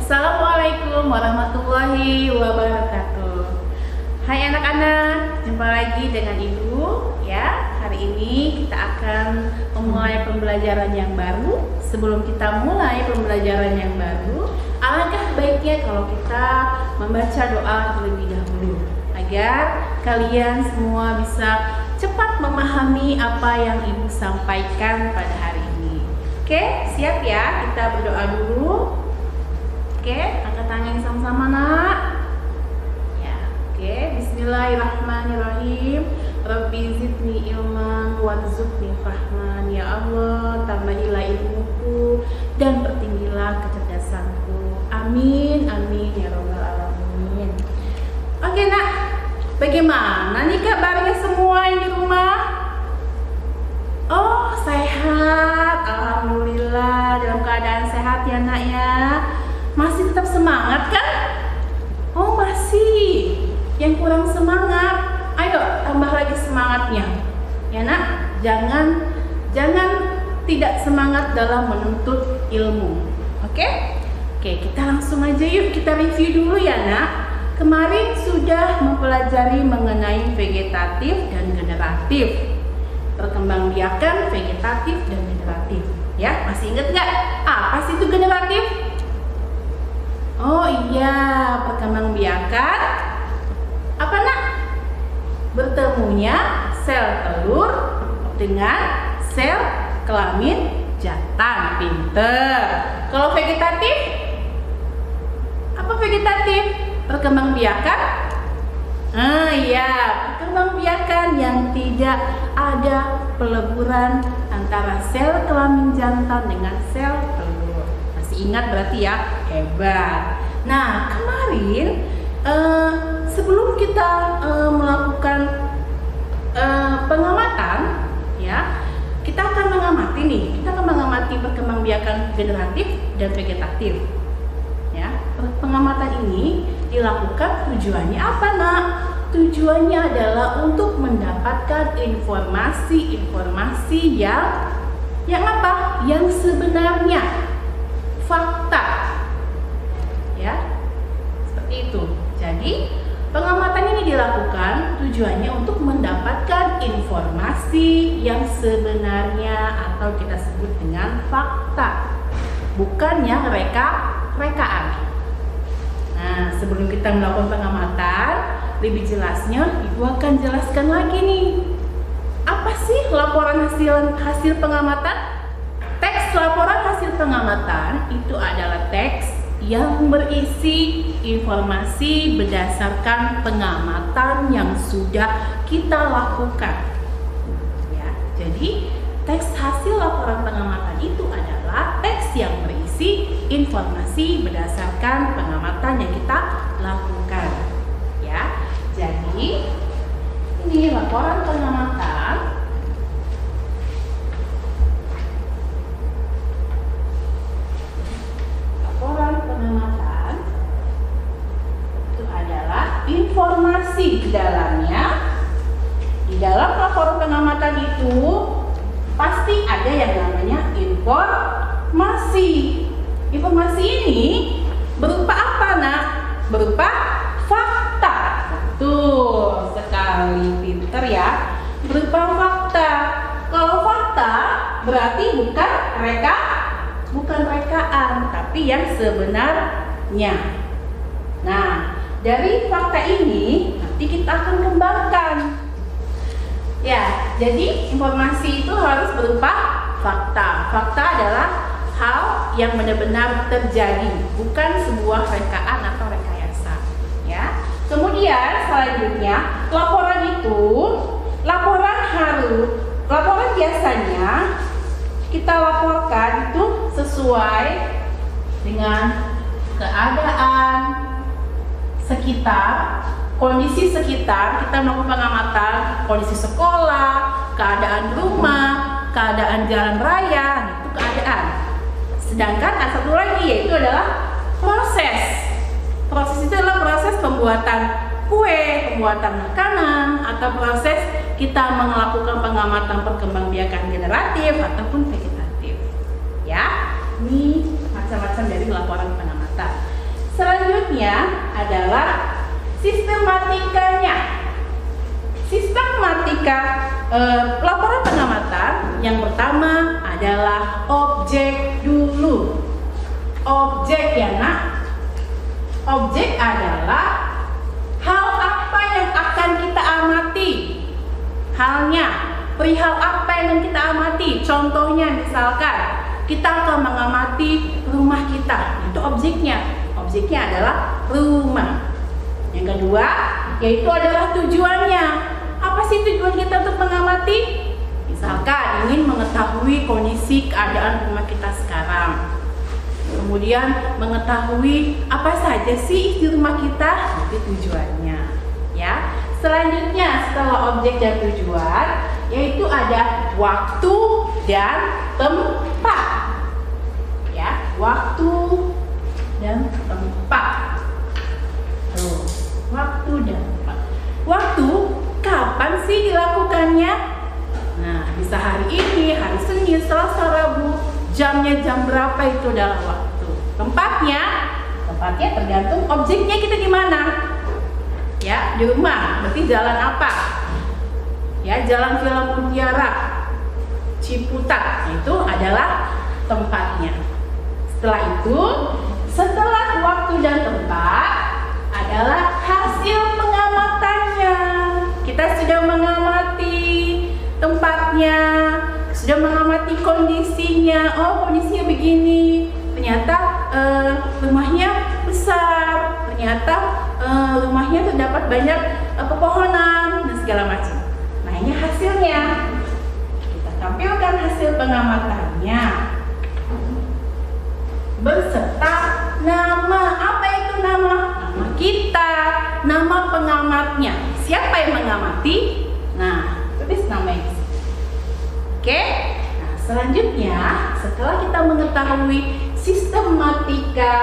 Assalamualaikum warahmatullahi wabarakatuh. Hai anak-anak, jumpa lagi dengan Ibu ya. Hari ini kita akan memulai pembelajaran yang baru. Sebelum kita mulai pembelajaran yang baru, alangkah baiknya kalau kita membaca doa terlebih dahulu agar kalian semua bisa cepat memahami apa yang Ibu sampaikan pada hari ini. Oke, siap ya? Kita berdoa dulu. Oke, angkat tangan sama-sama nak. Ya, oke. Bismillahirrahmanirrahim. Rabbi zidni ilman warzuqni fahman. Ya Allah, tambahilah ilmuku dan pertinggilah kecerdasanku. Amin, amin ya robbal alamin. Oke nak, bagaimana nih kabarnya semua yang di rumah? Oh, sehat. Alhamdulillah, dalam keadaan sehat ya nak ya. Masih tetap semangat kan? Oh masih. Yang kurang semangat, ayo tambah lagi semangatnya. Ya nak, jangan tidak semangat dalam menuntut ilmu. Oke? Oke, kita langsung aja yuk kita review dulu ya nak. Kemarin sudah mempelajari mengenai vegetatif dan generatif. Perkembangbiakan vegetatif dan generatif. Ya, masih ingat nggak? Apa sih itu generatif? Oh iya, perkembangbiakan apa nak? Bertemunya sel telur dengan sel kelamin jantan. Pinter. Kalau vegetatif? Apa vegetatif? Perkembangbiakan? Ah iya, perkembangbiakan yang tidak ada peleburan antara sel kelamin jantan dengan sel telur. Ingat berarti ya, hebat. Nah kemarin sebelum kita melakukan pengamatan ya, kita akan mengamati nih, kita akan mengamati perkembangbiakan generatif dan vegetatif ya. Pengamatan ini dilakukan tujuannya apa nak? Tujuannya adalah untuk mendapatkan informasi yang apa? Yang sebenarnya, fakta ya, seperti itu. Jadi pengamatan ini dilakukan tujuannya untuk mendapatkan informasi yang sebenarnya atau kita sebut dengan fakta, bukan yang rekaan. Nah sebelum kita melakukan pengamatan, lebih jelasnya Ibu akan jelaskan lagi nih, apa sih laporan hasil pengamatan? Teks laporan hasil pengamatan itu adalah teks yang berisi informasi berdasarkan pengamatan yang sudah kita lakukan. Ya, jadi teks hasil laporan pengamatan itu adalah teks yang berisi informasi berdasarkan pengamatan yang kita lakukan. Ya, jadi ini laporan pengamatan. Pengamatan itu adalah informasi di dalamnya. Di dalam laporan pengamatan itu pasti ada yang namanya informasi. Informasi ini berupa apa nak? Berupa fakta. Betul sekali, pinter ya. Berupa fakta. Kalau fakta berarti bukan rekaan, tapi yang sebenarnya. Nah, dari fakta ini nanti kita akan kembangkan. Ya, jadi informasi itu harus berupa fakta. Fakta adalah hal yang benar-benar terjadi, bukan sebuah rekaan atau rekayasa. Ya. Kemudian selanjutnya, laporan biasanya kita laporkan itu sesuai dengan keadaan sekitar, kondisi sekitar. Kita melakukan pengamatan kondisi sekolah, keadaan rumah, keadaan jalan raya, itu keadaan. Sedangkan ada satu lagi yaitu adalah proses. Proses itu adalah proses pembuatan kue, pembuatan makanan, atau proses kita melakukan pengamatan perkembangbiakan generatif ataupun vegetatif. Ya, ini macam-macam dari laporan pengamatan. Selanjutnya adalah sistematikanya. Sistematika laporan pengamatan yang pertama adalah objek dulu. Objek ya nak. Objek adalah hal apa yang akan kita amati. Halnya, perihal apa yang kita amati. Contohnya misalkan kita akan mengamati rumah kita, itu objeknya. Objeknya adalah rumah. Yang kedua, yaitu adalah tujuannya. Apa sih tujuan kita untuk mengamati? Misalkan ingin mengetahui kondisi keadaan rumah kita sekarang. Kemudian mengetahui apa saja sih isi rumah kita, itu tujuannya. Ya. Selanjutnya setelah objek dan tujuan, yaitu ada waktu dan tempat. Ya, waktu dan tempat. Tuh, waktu dan tempat. Waktu, kapan sih dilakukannya? Nah, bisa hari ini, hari Senin, Selasa, Rabu. Jamnya jam berapa itu adalah waktu. Tempatnya tergantung objeknya kita di mana. Ya, di rumah. Berarti jalan apa? Ya, Jalan Film Mutiara, Ciputat, itu adalah tempatnya. Setelah itu, setelah waktu dan tempat adalah hasil pengamatannya. Kita sudah mengamati tempatnya, sudah mengamati kondisinya. Oh, kondisinya begini. Ternyata rumahnya besar. Ternyata rumahnya terdapat banyak pepohonan dan segala macam. Nah, ini hasilnya. Kita tampilkan hasil pengamatannya beserta nama. Apa itu nama? Nama kita, nama pengamatnya. Siapa yang mengamati? Nah, tulis namanya di sini. Oke? Nah, selanjutnya setelah kita mengetahui sistematika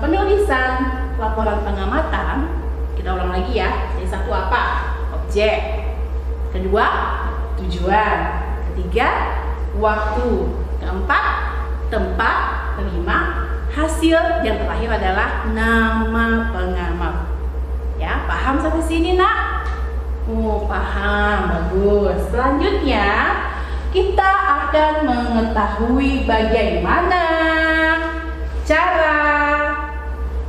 penulisan laporan pengamatan, kita ulang lagi ya. Jadi satu apa? Objek. Kedua, tujuan. Ketiga, waktu. Keempat, tempat. Kelima, hasil. Yang terakhir adalah nama pengamat. Ya, paham sampai sini nak? Oh, paham. Bagus. Selanjutnya kita akan mengetahui bagaimana cara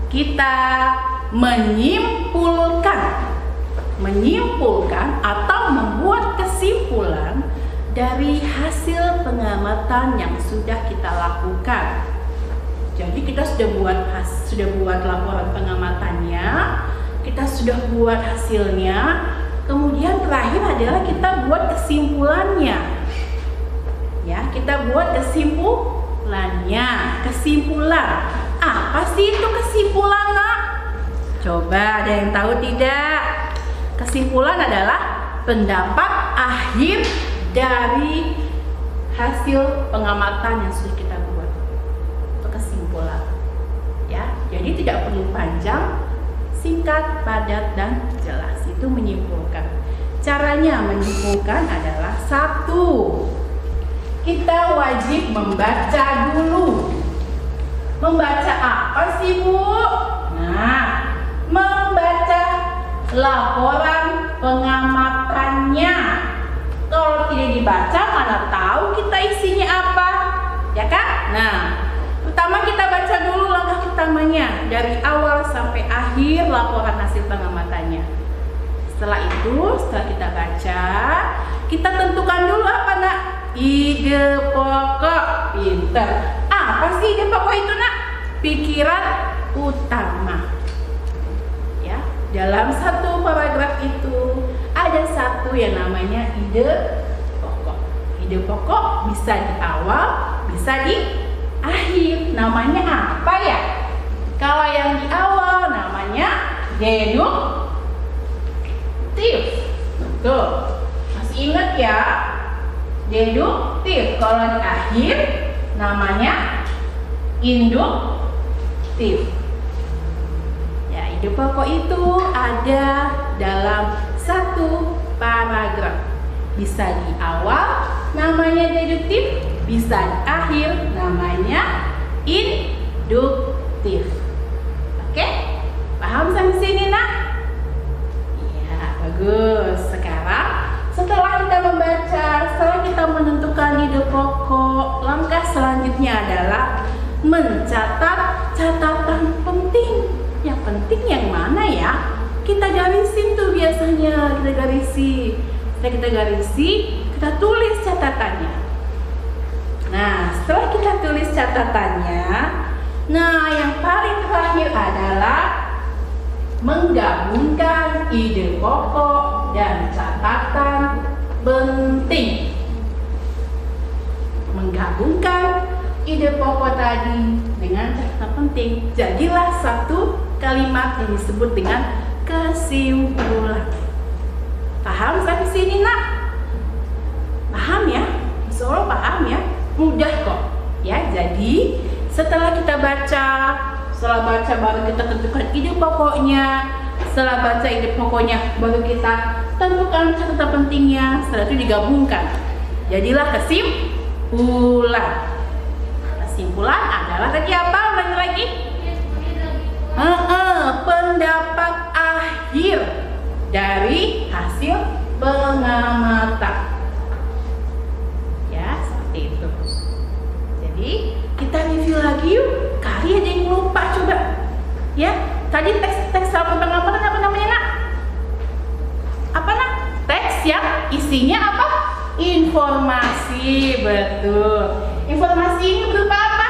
kita menyimpulkan atau membuat kesimpulan dari hasil pengamatan yang sudah kita lakukan. Jadi kita sudah buat laporan pengamatannya, kita sudah buat hasilnya, kemudian terakhir adalah kita buat kesimpulannya. Ya, kita buat kesimpulannya. Kesimpulan. Apa sih itu kesimpulan, nak? Coba ada yang tahu tidak? Kesimpulan adalah pendapat akhir dari hasil pengamatan yang sudah kita buat. Itu kesimpulan. Ya, jadi tidak perlu panjang, singkat, padat, dan jelas. Itu menyimpulkan. Caranya menyimpulkan adalah satu, kita wajib membaca dulu. Membaca apa sih, Bu? Nah, membaca laporan pengamatannya. Kalau tidak dibaca, mana tahu kita isinya apa, ya kan? Nah, pertama kita baca dulu langkah utamanya dari awal sampai akhir laporan hasil pengamatannya. Setelah itu, setelah kita baca, kita tentukan dulu apa, nak? Ide pokok. Pinter. Apa sih ide pokok itu, nak? Pikiran utama. Ya, dalam satu paragraf itu ada satu yang namanya ide pokok. Ide pokok bisa di awal, bisa di akhir. Namanya apa ya? Kalau yang di awal namanya deduktif. Tuh, masih ingat ya? Deduktif. Kalau di akhir namanya induktif. Ya, ide pokok itu ada dalam satu paragraf. Bisa di awal namanya deduktif, bisa di akhir namanya induktif. Paham sampai sini, nak? Iya, bagus. Sekarang setelah kita membaca, setelah kita menentukan ide pokok, langkah selanjutnya adalah mencatat catatan penting. Yang penting yang mana ya? Kita garisin tuh biasanya, kita garisi. Setelah kita garisi, kita tulis catatannya. Nah, setelah kita tulis catatannya, nah yang paling terakhir adalah menggabungkan ide pokok dan catatan penting. Menggabungkan ide pokok tadi dengan catatan penting, jadilah satu kalimat yang disebut dengan kesimpulan. Paham sampai sini, nak? Paham ya? Insya Allah paham ya? Mudah kok ya. Jadi setelah kita baca, baru kita tentukan ide pokoknya. Setelah baca ide pokoknya, baru kita tentukan catatan pentingnya. Setelah itu digabungkan, jadilah kesimpulan. Kesimpulan adalah tadi apa? Ulangi lagi. Pendapat akhir dari hasil pengamatan. Ya, seperti itu. Jadi kita review lagi yuk. Kali ada yang lupa, coba. Ya, tadi teks apa pengamatan apa namanya, nak? Apa, nak? Teks yang isinya apa? Informasi, betul. Informasi ini berupa apa?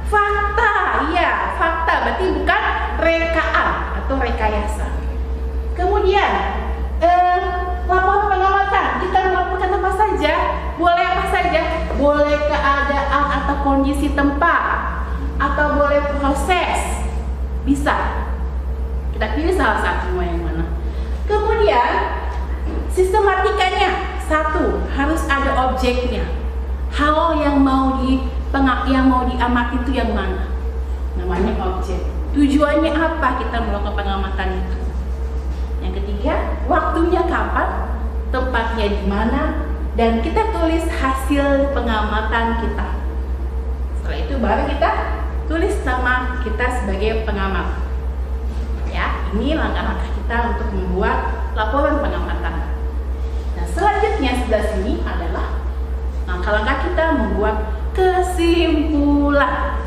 Fakta, ya, fakta. Berarti bukan rekaan atau rekayasa. Kemudian laporan pengamatan, kita melakukan apa saja? Boleh apa saja? Boleh keadaan atau kondisi tempat, atau boleh proses. Bisa. Kita pilih salah satu yang mana. Kemudian sistematikanya, satu, harus ada objeknya. Hal yang mau diamati itu yang mana? Namanya objek. Tujuannya apa kita melakukan pengamatan itu? Yang ketiga, waktunya kapan, tempatnya di mana, dan kita tulis hasil pengamatan kita. Setelah itu baru kita tulis nama kita sebagai pengamat. Ya, ini langkah-langkah kita untuk membuat laporan pengamatan. Nah, selanjutnya sebelah sini adalah langkah-langkah kita membuat kesimpulan.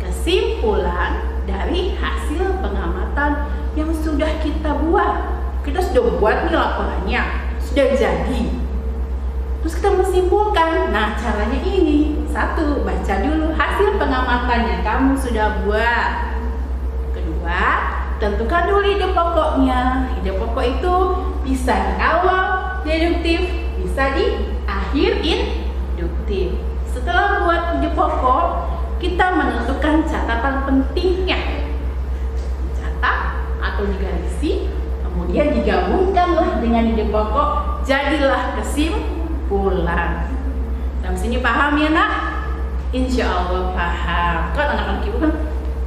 Kesimpulan dari hasil pengamatan yang sudah kita buat. Kita sudah buat nih laporannya, sudah jadi. Terus kita menyimpulkan. Nah, caranya ini. Satu, baca dulu hasil pengamatan yang kamu sudah buat. Kedua, tentukan dulu ide pokoknya. Ide pokok itu bisa di awal deduktif, bisa di akhir induktif. Setelah buat ide pokok, kita menentukan catatan pentingnya. Dicatat atau digarisi, kemudian digabungkanlah dengan ide pokok, jadilah kesimpulan. Sampai sini paham ya, nak? Insya Allah paham. Kan anak-anak ibu kan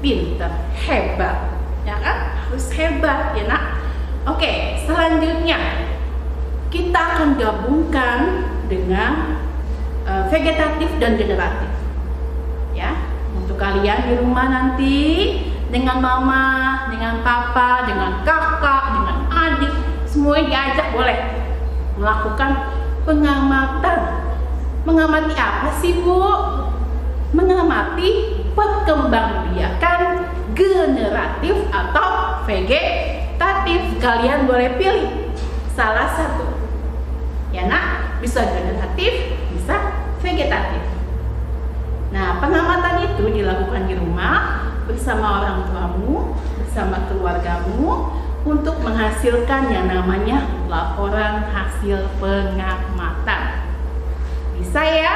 pintar, hebat, ya kan? Harus hebat ya, nak? Oke, selanjutnya kita akan gabungkan dengan vegetatif dan generatif. Ya, untuk kalian di rumah nanti dengan mama, dengan papa, dengan kakak, dengan adik, semuanya diajak boleh melakukan pengamatan. Mengamati apa sih, Bu? Mengamati perkembangbiakan generatif atau vegetatif. Kalian boleh pilih salah satu. Ya, nak, bisa generatif, bisa vegetatif. Nah, pengamatan itu dilakukan di rumah bersama orang tuamu, bersama keluargamu untuk menghasilkan yang namanya laporan hasil pengamatan. Bisa ya?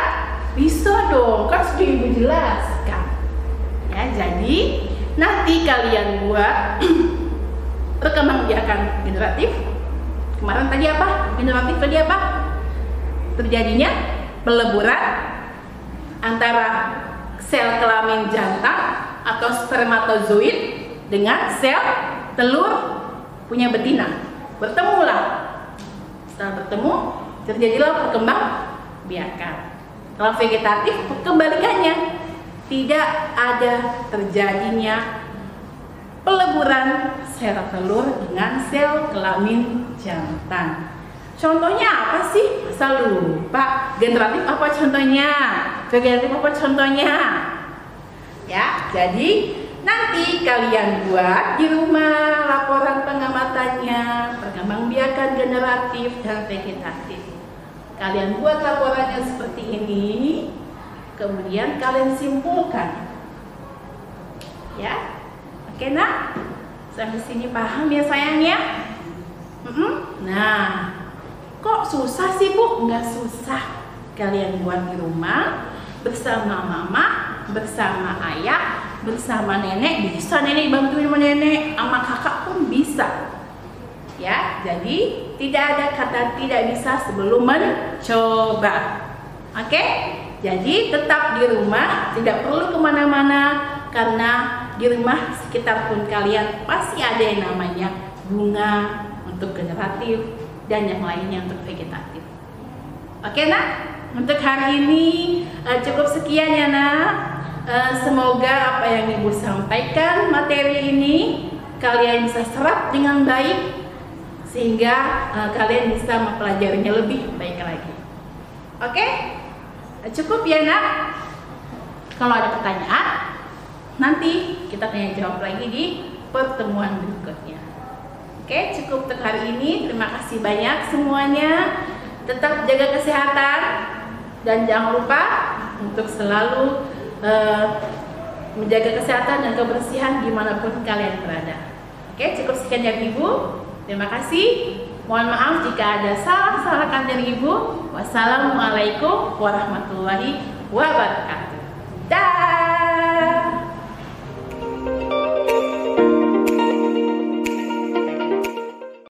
Bisa dong, kan sudah Ibu jelaskan. Ya, jadi nanti kalian buat perkembangbiakan generatif. Kemarin tadi apa? Generatif tadi apa? Terjadinya peleburan antara sel kelamin jantan atau spermatozoid dengan sel telur punya betina. Bertemulah. Setelah bertemu, terjadilah perkembangbiakan. Kalau vegetatif, kebalikannya, tidak ada terjadinya peleburan sel telur dengan sel kelamin jantan. Contohnya apa sih? Masa lupa? Generatif apa contohnya? Vegetatif apa contohnya? Ya, jadi nanti kalian buat di rumah laporan pengamatannya, perkembangbiakan generatif dan vegetatif. Kalian buat laporannya seperti ini, kemudian kalian simpulkan. Ya, oke nak? Sampai sini paham ya sayangnya? Nah, kok susah sih Bu? Nggak susah. Kalian buat di rumah bersama mama, bersama ayah, bersama nenek. Bisa nenek bantuin sama nenek, sama kakak pun bisa. Ya, jadi tidak ada kata tidak bisa sebelum mencoba. Oke? Jadi tetap di rumah, tidak perlu kemana-mana, karena di rumah sekitar pun kalian pasti ada yang namanya bunga untuk generatif dan yang lainnya untuk vegetatif. Oke nak? Untuk hari ini cukup sekian ya nak. Semoga apa yang Ibu sampaikan materi ini kalian bisa serap dengan baik, sehingga kalian bisa mempelajarinya lebih baik lagi. Oke? Cukup ya nak? Kalau ada pertanyaan, nanti kita tanya jawab lagi di pertemuan berikutnya. Oke, cukup untuk hari ini. Terima kasih banyak semuanya. Tetap jaga kesehatan dan jangan lupa untuk selalu menjaga kesehatan dan kebersihan dimanapun kalian berada. Oke, cukup sekian dari Ibu. Terima kasih. Mohon maaf jika ada salah-salah kata dari Ibu. Wassalamualaikum warahmatullahi wabarakatuh.